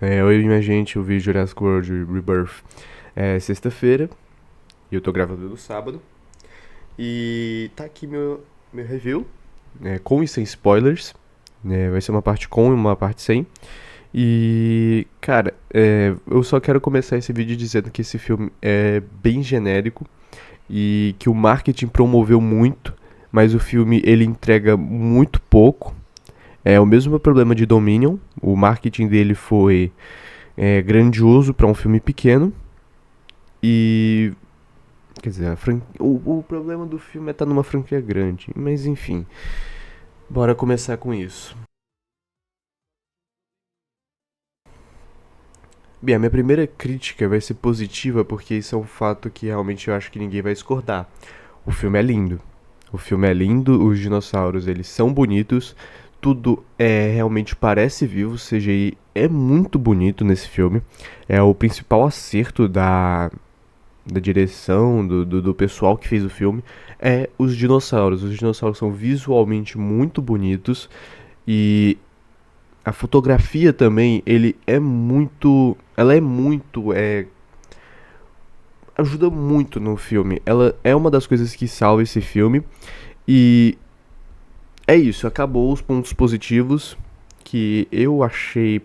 Oi, minha gente, eu vi Jurassic World Rebirth sexta-feira e eu tô gravando no sábado. E tá aqui meu review, com e sem spoilers. Vai ser uma parte com e uma parte sem. E, cara, eu só quero começar esse vídeo dizendo que esse filme é bem genérico e que o marketing promoveu muito, mas o filme ele entrega muito pouco. É o mesmo problema de Dominion, o marketing dele foi grandioso para um filme pequeno. E. Quer dizer, o problema do filme é estar numa franquia grande. Mas enfim, bora começar com isso. Bem, a minha primeira crítica vai ser positiva porque isso é um fato que realmente eu acho que ninguém vai discordar. O filme é lindo. O filme é lindo, os dinossauros eles são bonitos, tudo realmente parece vivo, o CGI é muito bonito nesse filme. É o principal acerto da direção, do pessoal que fez o filme, é os dinossauros. Os dinossauros são visualmente muito bonitos e a fotografia também, ela é muito, ajuda muito no filme. Ela é uma das coisas que salva esse filme e é isso, acabou os pontos positivos que eu achei,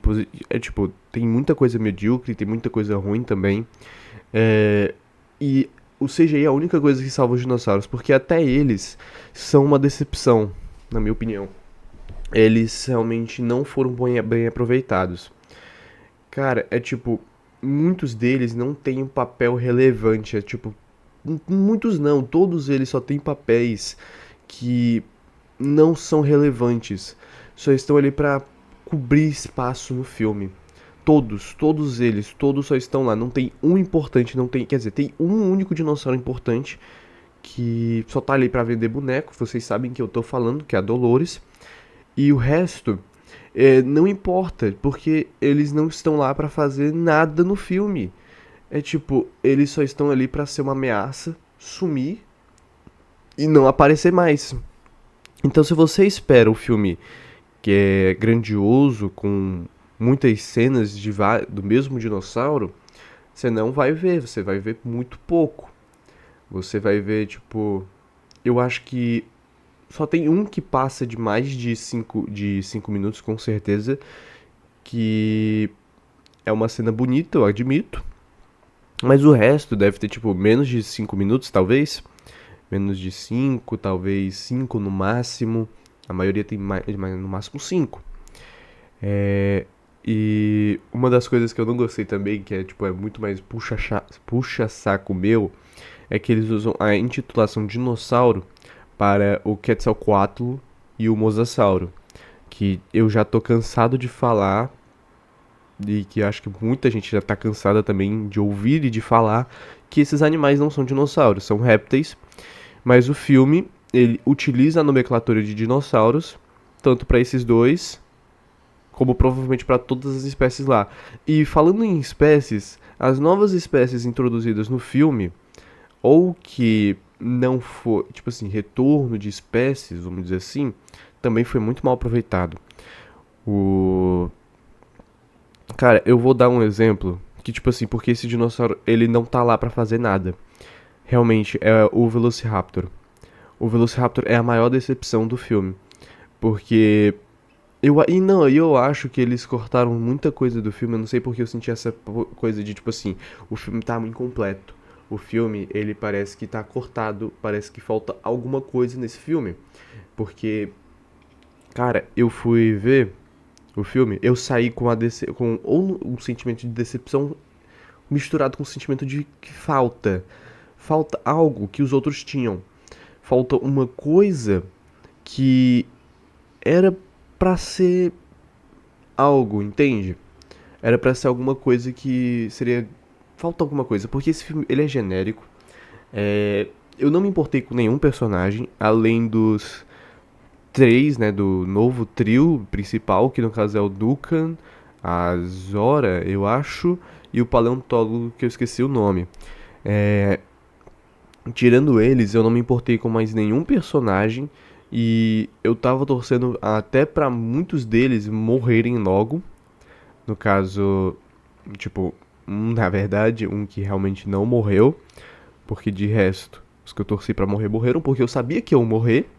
tipo, tem muita coisa medíocre, tem muita coisa ruim também. É, e o CGI é a única coisa que salva os dinossauros, porque até eles são uma decepção, na minha opinião. Eles realmente não foram bem aproveitados. Cara, é tipo, muitos deles não têm um papel relevante. É tipo, muitos não, todos eles só têm papéis que não são relevantes. Só estão ali pra cobrir espaço no filme. Todos eles, todos só estão lá. Não tem um importante, não tem. Quer dizer, tem um único dinossauro importante que só tá ali pra vender boneco. Vocês sabem que eu tô falando, que é a Dolores. E o resto não importa, porque eles não estão lá pra fazer nada no filme. É tipo, eles só estão ali pra ser uma ameaça, sumir e não aparecer mais. Então, se você espera o filme que é grandioso, com muitas cenas do mesmo dinossauro, você não vai ver, você vai ver muito pouco. Você vai ver, tipo, eu acho que só tem um que passa de mais de cinco minutos, com certeza, que é uma cena bonita, eu admito, mas o resto deve ter, tipo, menos de 5 minutos, talvez. Menos de 5 talvez 5 no máximo. A maioria tem no máximo 5. É, e uma das coisas que eu não gostei também, que é tipo, é muito mais puxa saco meu, é que eles usam a intitulação dinossauro para o Quetzalcoatl e o Mosasauro, que eu já tô cansado de falar e que acho que muita gente já tá cansada também de ouvir e de falar que esses animais não são dinossauros, são répteis, mas o filme ele utiliza a nomenclatura de dinossauros tanto para esses dois como provavelmente para todas as espécies lá. E falando em espécies, as novas espécies introduzidas no filme, ou que não foi, tipo assim, retorno de espécies, vamos dizer assim, também foi muito mal aproveitado. O Cara, eu vou dar um exemplo que tipo assim, porque esse dinossauro, ele não tá lá para fazer nada. Realmente é o Velociraptor. O Velociraptor é a maior decepção do filme, porque eu acho que eles cortaram muita coisa do filme. Eu não sei porque eu senti essa coisa de tipo assim, o filme tá incompleto. O filme, ele parece que tá cortado, parece que falta alguma coisa nesse filme. Porque, cara, eu fui ver o filme, eu saí com com ou um sentimento de decepção misturado com um sentimento de que falta algo que os outros tinham. Falta uma coisa que era pra ser algo, entende? Era pra ser alguma coisa que seria. Falta alguma coisa, porque esse filme ele é genérico. Eu não me importei com nenhum personagem, além dos três, né, do novo trio principal, que no caso é o Dukan, a Zora, eu acho, e o paleontólogo que eu esqueci o nome. É, tirando eles, eu não me importei com mais nenhum personagem e eu tava torcendo até pra muitos deles morrerem logo, No caso, tipo, na verdade, um que realmente não morreu, porque de resto, os que eu torci pra morrer morreram, porque eu sabia que iam morrer.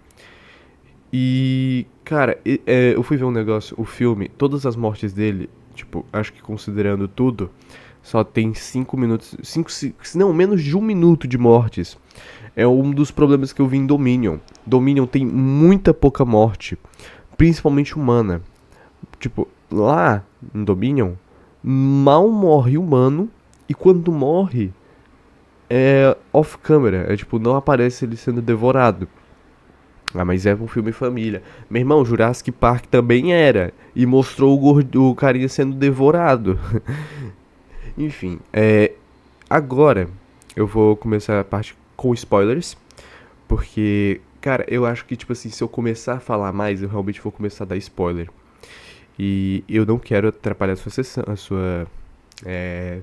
E, cara, eu fui ver um negócio, o filme, todas as mortes dele, tipo, acho que considerando tudo, só tem 5 minutos, 5, não, menos de 1 minuto de mortes. É um dos problemas que eu vi em Dominion. Dominion tem muita pouca morte, principalmente humana. Tipo, lá em Dominion, mal morre humano, e quando morre, é off-camera. É tipo, não aparece ele sendo devorado. Ah, mas é um filme família. Meu irmão, Jurassic Park também era. E mostrou o carinha sendo devorado. Enfim, agora eu vou começar a parte com spoilers. Porque, cara, eu acho que, tipo assim, se eu começar a falar mais, eu realmente vou começar a dar spoiler. E eu não quero atrapalhar a sua sessão, é,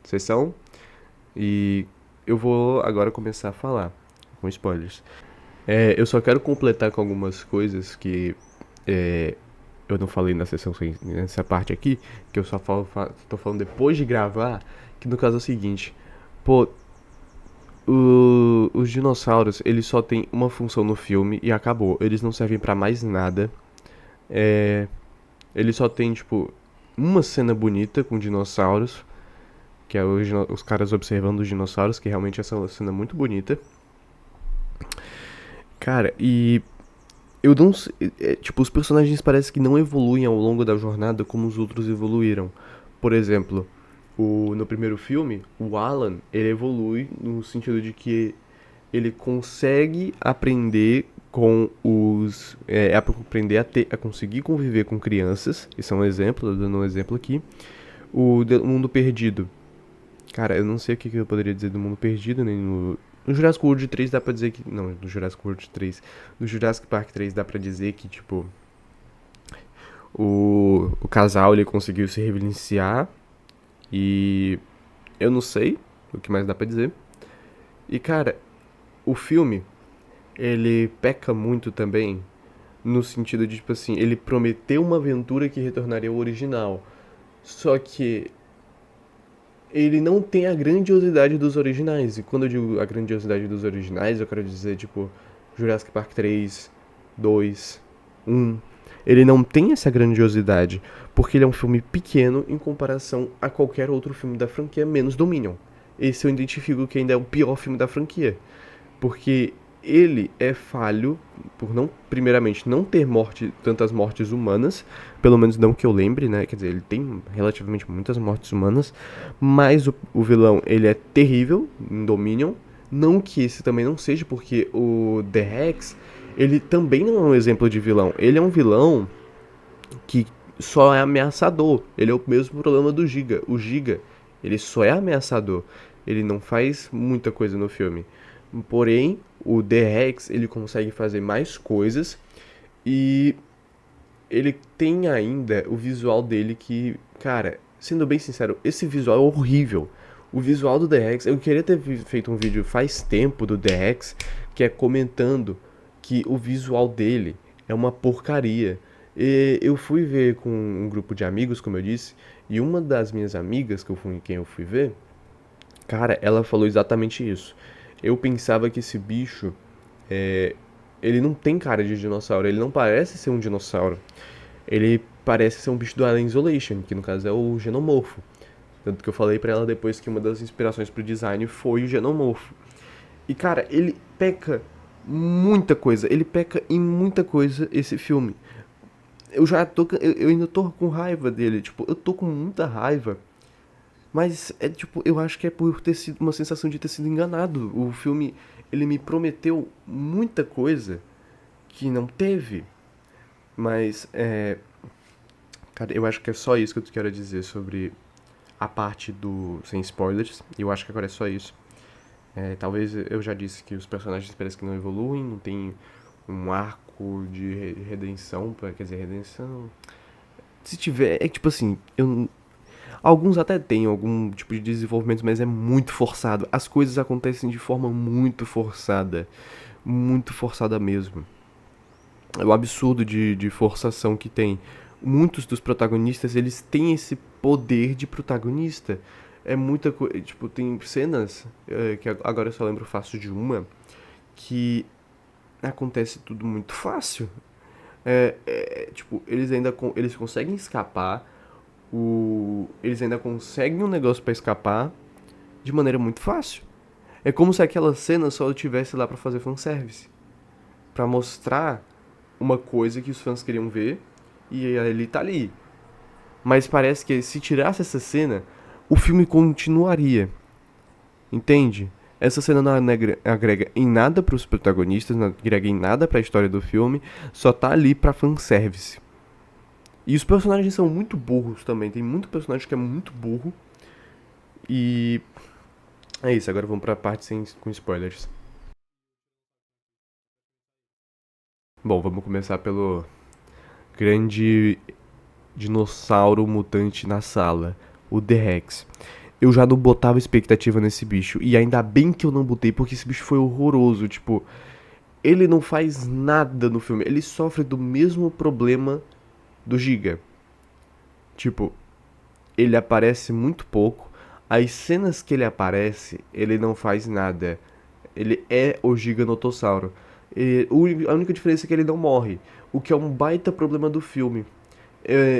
sessão. E eu vou agora começar a falar com spoilers. Eu só quero completar com algumas coisas que é, eu não falei na sessão, nessa parte aqui, que eu só tô falando depois de gravar, que no caso é o seguinte, pô, os dinossauros, eles só têm uma função no filme e acabou, eles não servem pra mais nada, é, eles só tem, tipo, uma cena bonita com dinossauros, que é os caras observando os dinossauros, que realmente essa é uma cena muito bonita, cara, e eu não sei, tipo, os personagens parece que não evoluem ao longo da jornada como os outros evoluíram. Por exemplo, no primeiro filme, o Alan, ele evolui no sentido de que ele consegue aprender com aprender a conseguir conviver com crianças. Isso é um exemplo, tô dando um exemplo aqui. O Mundo Perdido. Cara, eu não sei o que eu poderia dizer do Mundo Perdido, nem no Jurassic World 3 dá pra dizer que. Não, no Jurassic World 3. No Jurassic Park 3 dá pra dizer que, tipo, o casal ele conseguiu se reverenciar. E eu não sei o que mais dá pra dizer. E, cara, o filme, ele peca muito também no sentido de, tipo assim, ele prometeu uma aventura que retornaria ao original. Só que ele não tem a grandiosidade dos originais. E quando eu digo a grandiosidade dos originais, eu quero dizer, tipo, Jurassic Park 3, 2, 1. Ele não tem essa grandiosidade, porque ele é um filme pequeno em comparação a qualquer outro filme da franquia, menos Dominion. Esse eu identifico que ainda é o pior filme da franquia. Porque ele é falho por não, primeiramente, não ter tantas mortes humanas, pelo menos não que eu lembre, né? Quer dizer, ele tem relativamente muitas mortes humanas, mas o vilão, ele é terrível em Dominion. Não que esse também não seja, porque o The Rex, ele também não é um exemplo de vilão. Ele é um vilão que só é ameaçador. Ele é o mesmo problema do Giga. O Giga, ele só é ameaçador. Ele não faz muita coisa no filme. Porém, o The-Rex, ele consegue fazer mais coisas e ele tem ainda o visual dele que, cara, sendo bem sincero, esse visual é horrível. O visual do The-Rex, eu queria ter feito um vídeo faz tempo do The-Rex, que é comentando que o visual dele é uma porcaria. E eu fui ver com um grupo de amigos, como eu disse, e uma das minhas amigas, quem eu fui ver, cara, ela falou exatamente isso. Eu pensava que esse bicho, é, ele não tem cara de dinossauro, ele não parece ser um dinossauro. Ele parece ser um bicho do Alien Isolation, que no caso é o Genomorfo. Tanto que eu falei pra ela depois que uma das inspirações pro design foi o Genomorfo. E cara, ele peca muita coisa, ele peca em muita coisa esse filme. Eu ainda tô com raiva dele, tipo, eu tô com muita raiva. Mas é tipo, eu acho que é por ter sido uma sensação de ter sido enganado. O filme, ele me prometeu muita coisa que não teve. Mas, cara, eu acho que é só isso que eu quero dizer sobre a parte do sem spoilers. Eu acho que agora é só isso. Talvez eu já disse que os personagens parecem que não evoluem, não tem um arco de redenção, quer dizer, redenção. Se tiver, é tipo assim, alguns até têm algum tipo de desenvolvimento, mas é muito forçado. As coisas acontecem de forma muito forçada mesmo. É um absurdo de forçação que tem. muitos dos protagonistas, eles têm esse poder de protagonista. É muita coisa, tipo, tem cenas, que agora eu só lembro fácil de uma, que acontece tudo muito fácil. Tipo, eles conseguem escapar, eles ainda conseguem um negócio pra escapar de maneira muito fácil. É como se aquela cena só tivesse lá pra fazer fanservice, pra mostrar uma coisa que os fãs queriam ver e ele tá ali. Mas parece que se tirasse essa cena, o filme continuaria, entende? Essa cena não agrega em nada pros protagonistas, não agrega em nada pra história do filme, só tá ali pra fanservice. E os personagens são muito burros também, tem muito personagem que é muito burro. E é isso, agora vamos pra parte com spoilers. Bom, vamos começar pelo grande dinossauro mutante na sala, o The-Rex. Eu já não botava expectativa nesse bicho, e ainda bem que eu não botei, porque esse bicho foi horroroso, tipo, ele não faz nada no filme, ele sofre do mesmo problema do Giga. Tipo, ele aparece muito pouco, as cenas que ele aparece, ele não faz nada. Ele é o Giganotossauro. A única diferença é que ele não morre, o que é um baita problema do filme.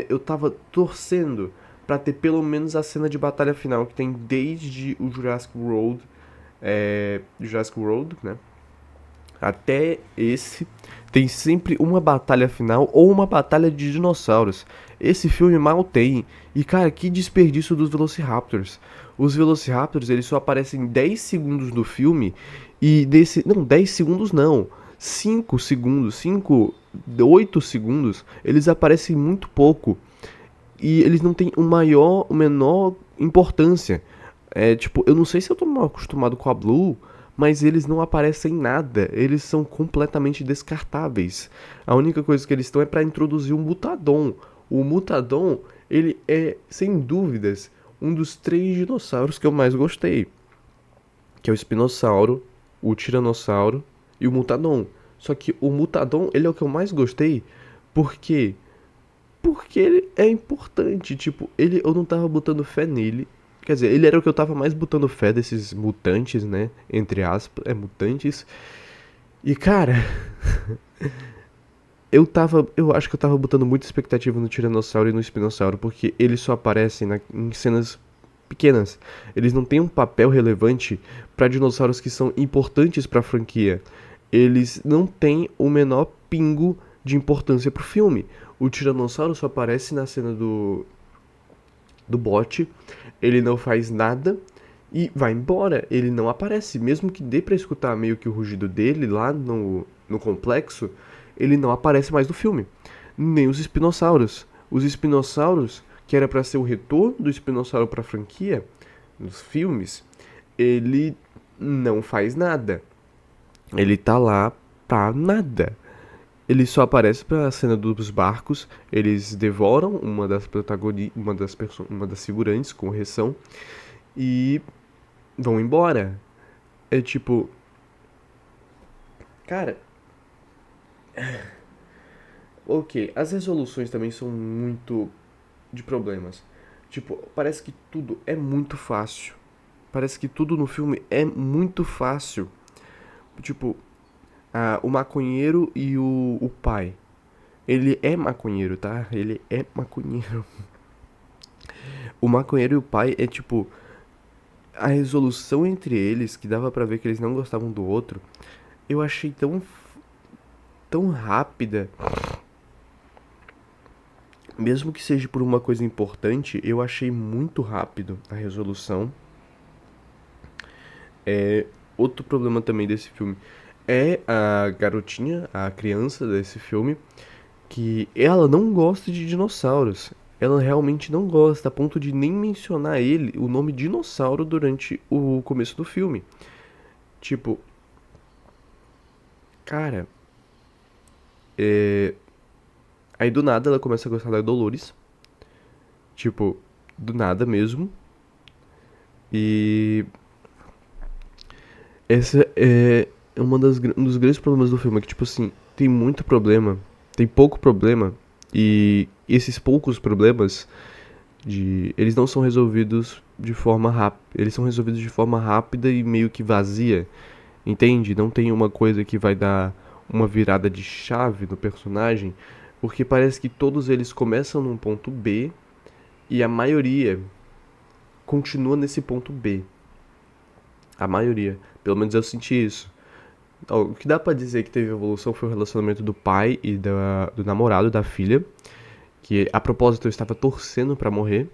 Eu tava torcendo pra ter pelo menos a cena de batalha final que tem desde o Jurassic World, né? Até esse tem sempre uma batalha final ou uma batalha de dinossauros. Esse filme mal tem. E cara, que desperdício dos Velociraptors. Os Velociraptors, eles só aparecem 10 segundos no filme e desse, não, 10 segundos não. 5 segundos, 5, 8 segundos, eles aparecem muito pouco e eles não têm o menor importância. É, tipo, eu não sei se eu tô mal acostumado com a Blue, mas eles não aparecem em nada. Eles são completamente descartáveis. A única coisa que eles estão é para introduzir um Mutadon. O Mutadon, ele é, sem dúvidas, um dos 3 dinossauros que eu mais gostei. Que é o Espinossauro, o Tiranossauro e o Mutadon. Só que o Mutadon, ele é o que eu mais gostei, porque porque ele é importante, tipo, eu não tava botando fé nele. Quer dizer, ele era o que eu tava mais botando fé desses mutantes, né? Entre aspas, mutantes. E cara, eu acho que eu tava botando muita expectativa no Tiranossauro e no Espinossauro, porque eles só aparecem em cenas pequenas. Eles não têm um papel relevante para dinossauros que são importantes para a franquia. Eles não têm o menor pingo de importância pro filme. O Tiranossauro só aparece na cena do bote, ele não faz nada e vai embora. Ele não aparece, mesmo que dê pra escutar meio que o rugido dele lá no complexo, ele não aparece mais no filme. Nem os espinossauros. Os espinossauros, que era pra ser o retorno do espinossauro pra franquia, nos filmes, ele não faz nada. Ele tá lá pra nada. Ele só aparece pra cena dos barcos, eles devoram uma das figurantes com correção e vão embora. É tipo, cara, ok, as resoluções também são muito de problemas. Tipo, parece que tudo é muito fácil. Parece que tudo no filme é muito fácil. Tipo, o maconheiro e o pai. Ele é maconheiro, tá? Ele é maconheiro. O maconheiro e o pai é tipo. A resolução entre eles, que dava pra ver que eles não gostavam do outro, eu achei tão rápida. Mesmo que seja por uma coisa importante, eu achei muito rápido a resolução. Outro problema também desse filme é a garotinha, a criança desse filme, que ela não gosta de dinossauros. Ela realmente não gosta, a ponto de nem mencionar o nome dinossauro durante o começo do filme. Tipo, cara, aí do nada ela começa a gostar da Dolores. Tipo, do nada mesmo. E essa é um dos grandes problemas do filme, é que tipo assim, tem muito problema, tem pouco problema e esses poucos problemas eles não são resolvidos de forma rápida. Eles são resolvidos de forma rápida e meio que vazia. Entende? Não tem uma coisa que vai dar uma virada de chave no personagem, porque parece que todos eles começam num ponto B e a maioria continua nesse ponto B. A maioria. Pelo menos eu senti isso. O que dá pra dizer que teve evolução foi o relacionamento do pai e do namorado da filha. Que a propósito eu estava torcendo pra morrer.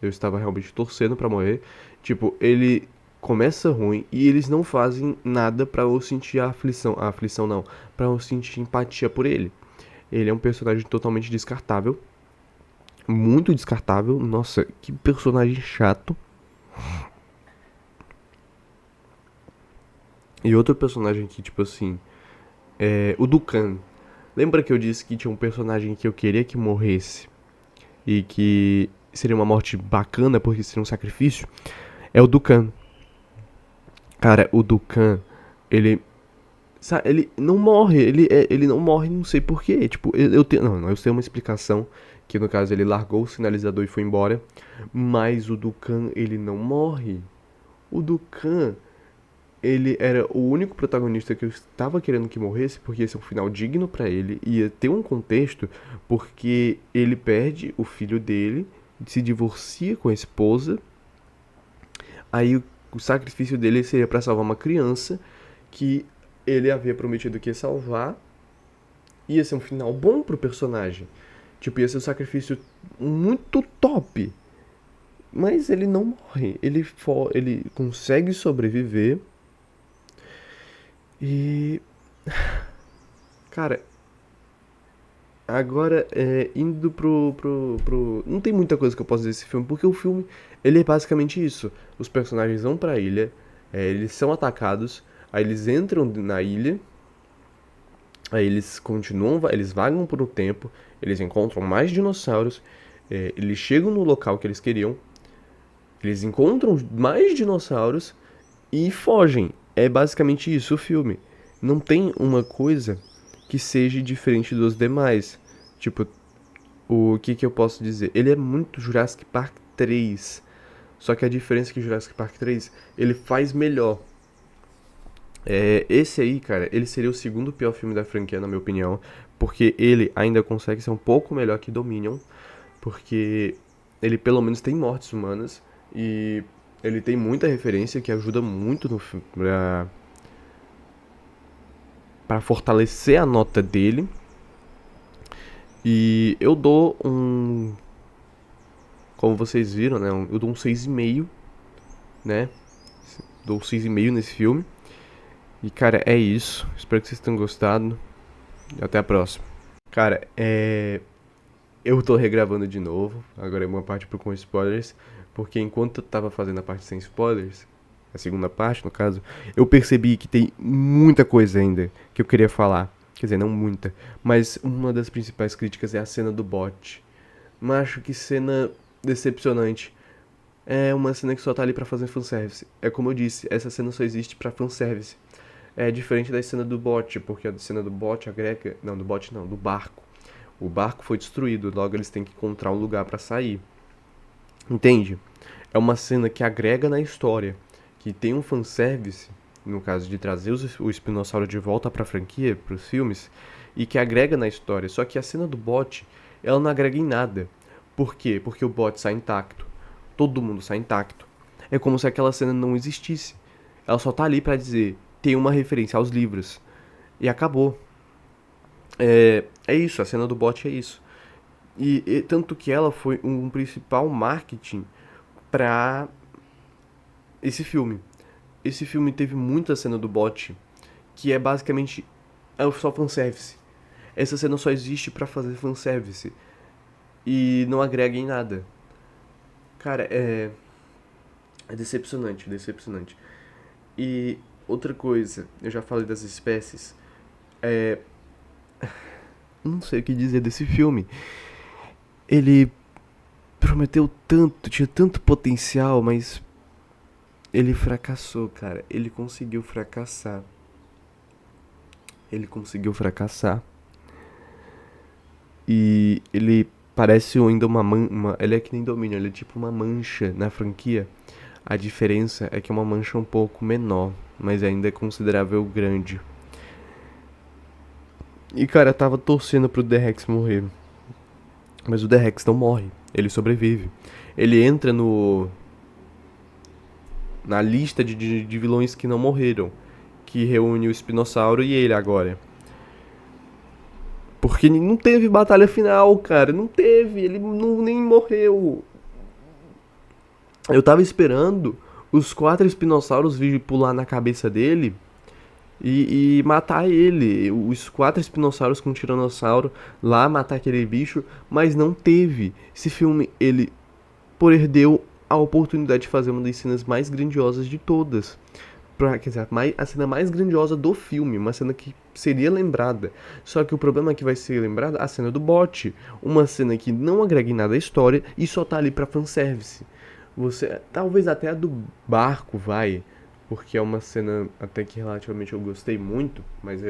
Eu estava realmente torcendo pra morrer. Tipo, ele começa ruim e eles não fazem nada pra eu sentir a aflição. A aflição não. Pra eu sentir empatia por ele. Ele é um personagem totalmente descartável. Muito descartável. Nossa, que personagem chato. E outro personagem que, tipo assim, é o Dukan. Lembra que eu disse que tinha um personagem que eu queria que morresse e que seria uma morte bacana porque seria um sacrifício? É o Dukan. Cara, o Dukan, ele ele não morre, ele não morre, não sei porquê. Tipo, eu tenho. Não, eu sei uma explicação. Que no caso ele largou o sinalizador e foi embora. Mas o Dukan, ele não morre. O Dukan, ele era o único protagonista que eu estava querendo que morresse, porque esse é um final digno pra ele. Ia ter um contexto, porque ele perde o filho dele, se divorcia com a esposa. Aí o sacrifício dele seria pra salvar uma criança que ele havia prometido que ia salvar. Ia ser um final bom pro personagem. Tipo, ia ser um sacrifício muito top. Mas ele não morre. Ele consegue sobreviver. E. Cara, agora indo pro. Não tem muita coisa que eu possa dizer desse filme, porque o filme ele é basicamente isso. Os personagens vão pra ilha, eles são atacados, aí eles entram na ilha. Aí eles continuam, eles vagam por um tempo, eles encontram mais dinossauros, eles chegam no local que eles queriam, eles encontram mais dinossauros e fogem. É basicamente isso o filme. Não tem uma coisa que seja diferente dos demais. Tipo, o que eu posso dizer? Ele é muito Jurassic Park 3. Só que a diferença é que Jurassic Park 3 ele faz melhor. Esse aí, cara, ele seria o segundo pior filme da franquia, na minha opinião, porque ele ainda consegue ser um pouco melhor que Dominion, porque ele pelo menos tem mortes humanas e ele tem muita referência que ajuda muito pra fortalecer a nota dele. E eu dou como vocês viram, né, eu dou um 6,5, né? Dou um 6,5 nesse filme. E cara, é isso. Espero que vocês tenham gostado. E até a próxima. Cara, eu tô regravando de novo, agora é uma parte com spoilers, porque enquanto eu tava fazendo a parte sem spoilers, a segunda parte no caso, eu percebi que tem muita coisa ainda que eu queria falar. Quer dizer, não muita, mas uma das principais críticas é a cena do bot. Macho, que cena decepcionante. É uma cena que só tá ali pra fazer fanservice. É como eu disse, essa cena só existe pra fanservice. É diferente da cena do bot, porque a cena do bot agrega. Não, do bot não, do barco. O barco foi destruído, logo eles têm que encontrar um lugar pra sair. Entende? É uma cena que agrega na história, que tem um fanservice, no caso de trazer o espinossauro de volta pra franquia, pros filmes, e que agrega na história. Só que a cena do bot, ela não agrega em nada. Por quê? Porque o bot sai intacto. Todo mundo sai intacto. É como se aquela cena não existisse. Ela só tá ali pra dizer, tem uma referência aos livros. E acabou. É isso, a cena do bot é isso. E tanto que ela foi um principal marketing pra esse filme. Esse filme teve muita cena do bot, que é basicamente só fanservice. Essa cena só existe pra fazer fanservice. E não agrega em nada. Cara, é decepcionante, decepcionante. E outra coisa, eu já falei das espécies. Não sei o que dizer desse filme. Ele prometeu tanto, tinha tanto potencial, mas ele fracassou, cara. Ele conseguiu fracassar. Ele conseguiu fracassar. E ele parece ainda ele é que nem Dominion, ele é tipo uma mancha na franquia. A diferença é que é uma mancha um pouco menor, mas ainda é considerável grande. E cara, eu tava torcendo pro The Rex morrer. Mas o The Rex não morre, ele sobrevive. Ele entra no na lista de vilões que não morreram, que reúne o Espinossauro e ele agora. Porque não teve batalha final, cara. Não teve. Ele não, nem morreu. Eu tava esperando os quatro espinossauros vir pular na cabeça dele e matar ele. Os quatro espinossauros com o tiranossauro lá matar aquele bicho, mas não teve. Esse filme, ele perdeu a oportunidade de fazer uma das cenas mais grandiosas de todas. Quer dizer, a cena mais grandiosa do filme, uma cena que seria lembrada. Só que o problema é que vai ser lembrada a cena do bote. Uma cena que não agrega em nada à história e só tá ali pra fanservice. Você, talvez até a do barco vai, porque é uma cena até que relativamente eu gostei muito, mas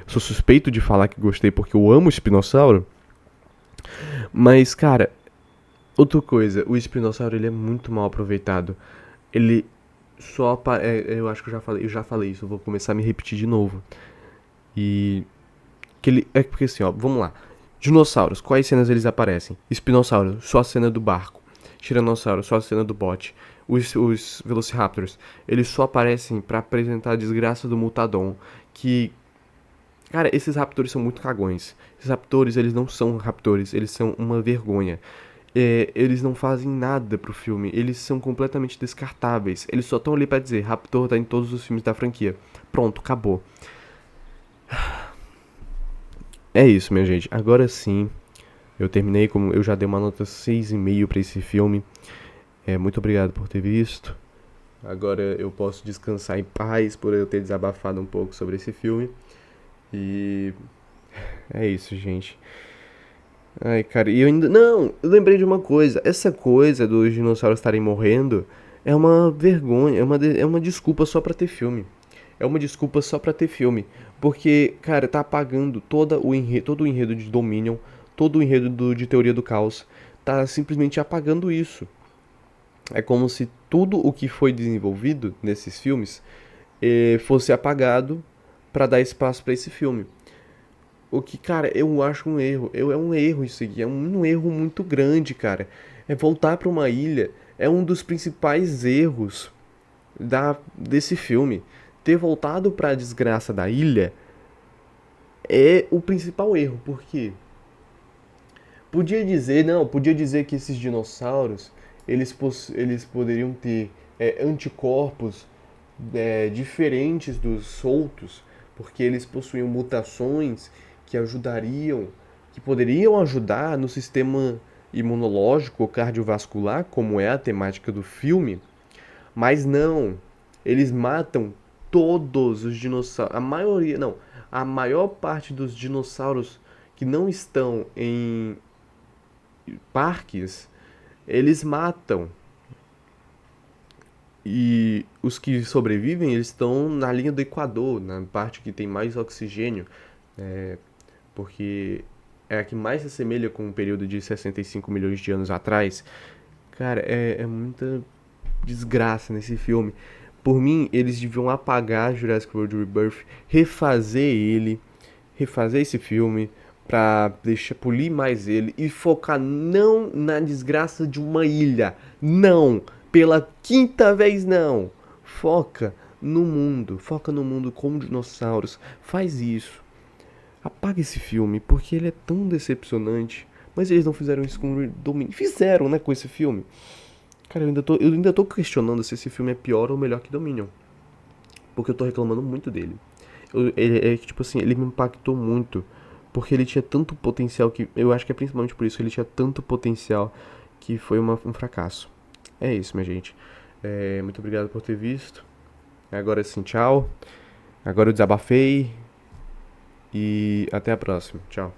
sou suspeito de falar que gostei porque eu amo o espinossauro. Mas, cara, outra coisa, o espinossauro ele é muito mal aproveitado. Ele eu acho que eu já falei isso, eu vou começar a me repetir de novo. E que ele é porque assim, ó, vamos lá. Dinossauros, quais cenas eles aparecem? Espinossauro, só a cena do barco. Tiranossauro, só a cena do bote. Os Velociraptors, eles só aparecem pra apresentar a desgraça do Multadon, que cara, esses raptores são muito cagões. Esses raptores, eles não são raptores, eles são uma vergonha. Eles não fazem nada pro filme, eles são completamente descartáveis. Eles só estão ali pra dizer, Raptor tá em todos os filmes da franquia. Pronto, acabou. É isso, minha gente. Agora sim, eu terminei, como eu já dei uma nota 6,5 pra esse filme. Muito obrigado por ter visto. Agora eu posso descansar em paz por eu ter desabafado um pouco sobre esse filme. E é isso, gente. Ai, cara, e eu ainda. Não, eu lembrei de uma coisa. Essa coisa dos dinossauros estarem morrendo é uma vergonha, é uma desculpa só pra ter filme. É uma desculpa só pra ter filme. Porque, cara, tá apagando todo o enredo de Dominion, todo o enredo de Teoria do Caos. Tá simplesmente apagando isso. É como se tudo o que foi desenvolvido nesses filmes fosse apagado pra dar espaço pra esse filme. O que, cara, eu acho um erro. É um erro isso aqui. É um erro muito grande, cara. É voltar pra uma ilha. É um dos principais erros desse filme. Ter voltado pra desgraça da ilha é o principal erro. Por quê? Podia dizer que esses dinossauros, eles poderiam ter anticorpos diferentes dos soltos, porque eles possuíam mutações que ajudariam, que poderiam ajudar no sistema imunológico ou cardiovascular, como é a temática do filme, mas não. Eles matam todos os dinossauros, a maioria, não, a maior parte dos dinossauros que não estão em parques, eles matam. E os que sobrevivem, eles estão na linha do Equador, na parte que tem mais oxigênio, porque é a que mais se assemelha com um período de 65 milhões de anos atrás. Cara, é muita desgraça nesse filme. Por mim, eles deviam apagar Jurassic World Rebirth, refazer esse filme pra deixar polir mais ele e focar não na desgraça de uma ilha, não, pela quinta vez não. Foca no mundo com dinossauros. Faz isso. Apaga esse filme porque ele é tão decepcionante. Mas eles não fizeram isso com o Dominion. Fizeram, né, com esse filme. Cara, eu ainda tô questionando se esse filme é pior ou melhor que Dominion. Porque eu tô reclamando muito dele. Tipo assim, ele me impactou muito. Porque ele tinha tanto potencial que. Eu acho que é principalmente por isso. Ele tinha tanto potencial que foi um fracasso. É isso, minha gente. Muito obrigado por ter visto. Agora sim, tchau. Agora eu desabafei. E até a próxima. Tchau.